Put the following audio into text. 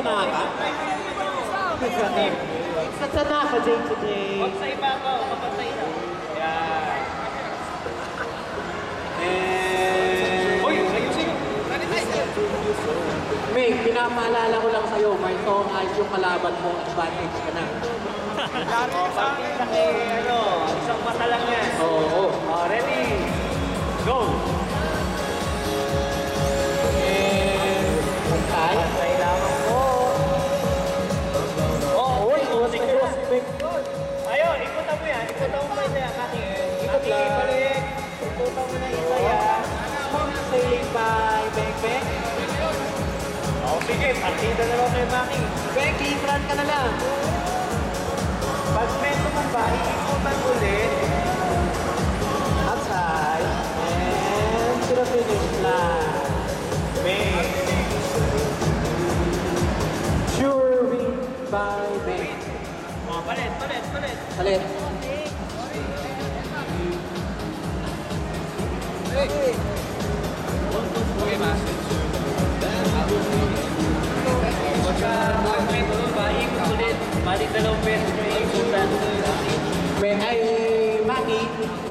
Tanaka? Sa Tanaka, Jake today. Huwag sa iba ko, mapatay na. Yan. And... Uy, ayusin. May, pinapaalala ko lang sa'yo, may tong ayos yung kalaban mo, advantage ka na. Pagkita isang mata lang yan. Oo. Ready? Go! And... Puntay. Pantay lamang po. Uy, secure. big. Ayun, ikutan mo yan. Ikutan mo pa yan, Maki. Ikot lang. Balik. Ikutan mo na isa yan. Smooth sailing by Beng Beng. Sige, partida na lang kay Maki. Becky, front ka na lang. Pag meto mo ba, iikutan ulit. Outside. And to the finish line. May. Sure win by Beng. Palit. Salit. Pag meto mo ba, ikot ulit. Balik dalawang beses yung ikutan. Beng ay Maki.